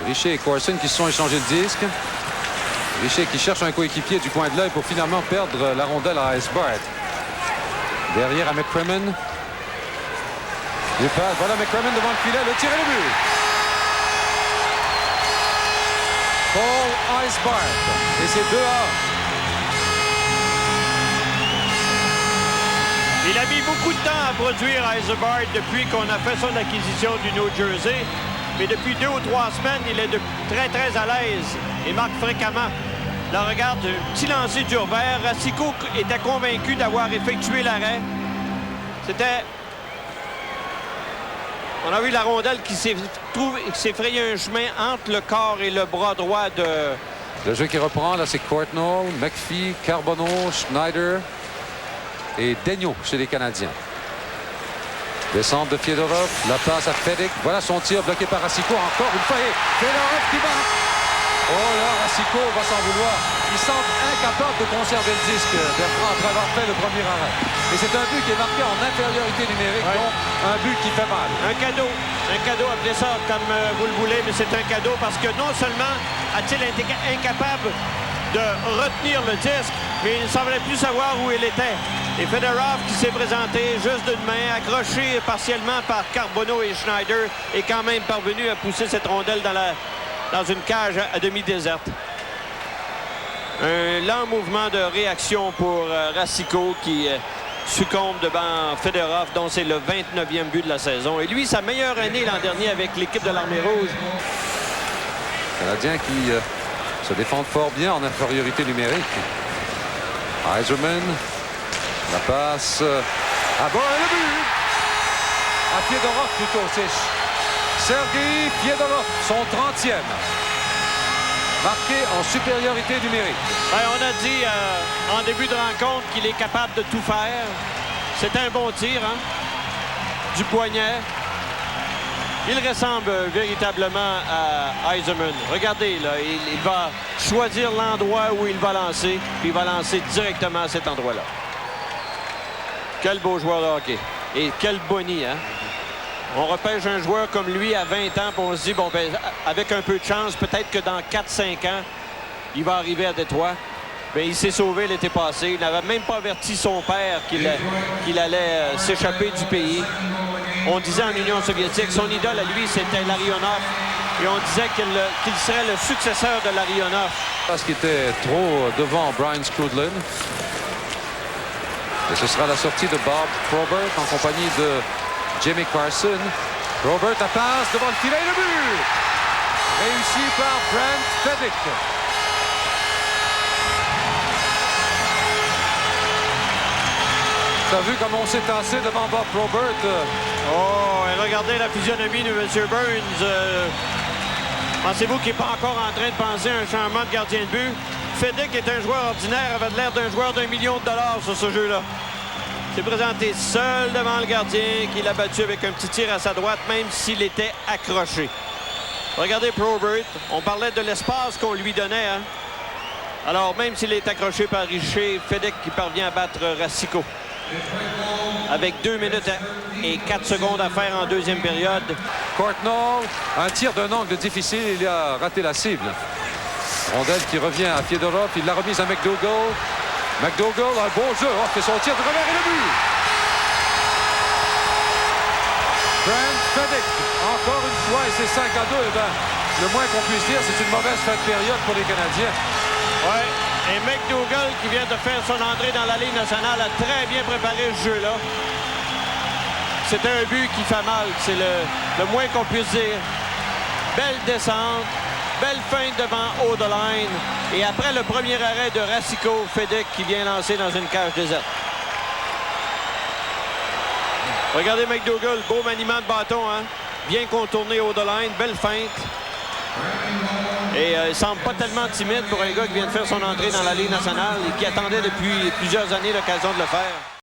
Richer et Corson qui se sont échangés le disque. Richer qui cherche un coéquipier du coin de l'œil pour finalement perdre la rondelle à Ice Bart. Derrière à McCrimmon. Il passe. Voilà McCrimmon devant le filet. Le tir et le but. Paul Ice Bart. Et c'est 2-1. Il a mis beaucoup de temps à produire Ice Bart depuis qu'on a fait son acquisition du New Jersey. Mais depuis 2 ou 3 semaines, il est très à l'aise et marque fréquemment. Là, regarde, petit lancer d'Urbain. Racicot était convaincu d'avoir effectué l'arrêt. C'était... On a vu la rondelle qui s'est frayé un chemin entre le corps et le bras droit de... Le jeu qui reprend, là, c'est Courtnall, McPhee, Carbonneau, Schneider et Daigneault chez les Canadiens. Descente de Fiedorov, la passe à Fedek. Voilà son tir bloqué par Racicot. Encore une fois, et Fiedorov qui marque. Oh là, Racicot va s'en vouloir. Il semble incapable de conserver le disque, Bertrand, après avoir fait le premier arrêt. Et c'est un but qui est marqué en infériorité numérique, ouais. Donc un but qui fait mal. Un cadeau, appelez ça comme vous le voulez, mais c'est un cadeau parce que non seulement a-t-il été incapable de retenir le disque, mais il ne semblait plus savoir où il était. Et Fedorov qui s'est présenté juste d'une main, accroché partiellement par Carbonneau et Schneider, est quand même parvenu à pousser cette rondelle dans une cage à demi déserte. Un lent mouvement de réaction pour Racicot qui succombe devant Fedorov, dont c'est le 29e but de la saison. Et lui, sa meilleure année l'an dernier avec l'équipe de l'Armée rouge. Canadiens qui se défendent fort bien en infériorité numérique. Eiserman, la passe à bord et le but à Fiedorov plutôt. C'est Sergei Fiedorov, son 30e. Marqué en supériorité numérique. Ouais, on a dit en début de rencontre qu'il est capable de tout faire. C'est un bon tir, hein? Du poignet. Il ressemble véritablement à Eiserman. Regardez, là, il va choisir l'endroit où il va lancer, puis il va lancer directement à cet endroit-là. Quel beau joueur de hockey. Et quel boni, hein? On repêche un joueur comme lui à 20 ans, puis on se dit, bon, ben, avec un peu de chance, peut-être que dans 4-5 ans, il va arriver à Détroit. Bien, il s'est sauvé l'été passé. Il n'avait même pas averti son père qu'il allait s'échapper du pays. On disait en Union soviétique, son idole à lui, c'était Larionov. Et on disait qu'il serait le successeur de Larionov. Parce qu'il était trop devant Brian Skrudlin. Et ce sera la sortie de Bob Probert en compagnie de Jimmy Carson. Probert à passe devant le filet, le but! Réussi par Brent Fedek. T'as vu comment on s'est tassé devant Bob Probert? Oh, et regardez la physionomie de M. Burns. Pensez-vous qu'il n'est pas encore en train de penser à un changement de gardien de but? Fedek est un joueur ordinaire, avait l'air d'un joueur d'1 million de dollars sur ce jeu-là. Il s'est présenté seul devant le gardien, qui l'a battu avec un petit tir à sa droite, même s'il était accroché. Regardez Probert. On parlait de l'espace qu'on lui donnait. Hein? Alors, même s'il est accroché par Richer, Fedek qui parvient à battre Racicot. Avec 2 minutes et 4 secondes à faire en deuxième période. Courtnall, un tir d'un angle difficile, il a raté la cible. Rondelle qui revient à Fiedorov, il l'a remise à McDougall. McDougall, un beau jeu, fait son tir de revers et le but. Brent Fedek, encore une fois, et c'est 5-2. Et ben, le moins qu'on puisse dire, c'est une mauvaise fin de période pour les Canadiens. Ouais. Et McDougall, qui vient de faire son entrée dans la Ligue nationale, a très bien préparé ce jeu-là. C'est un but qui fait mal, c'est le moins qu'on puisse dire. Belle descente, belle feinte devant haut de line. Et après le premier arrêt de Racicot, Fedek qui vient lancer dans une cage déserte. Regardez McDougall, beau maniement de bâton, hein? Bien contourné haut de line, belle feinte. Et il semble pas tellement timide pour un gars qui vient de faire son entrée dans la Ligue nationale et qui attendait depuis plusieurs années l'occasion de le faire.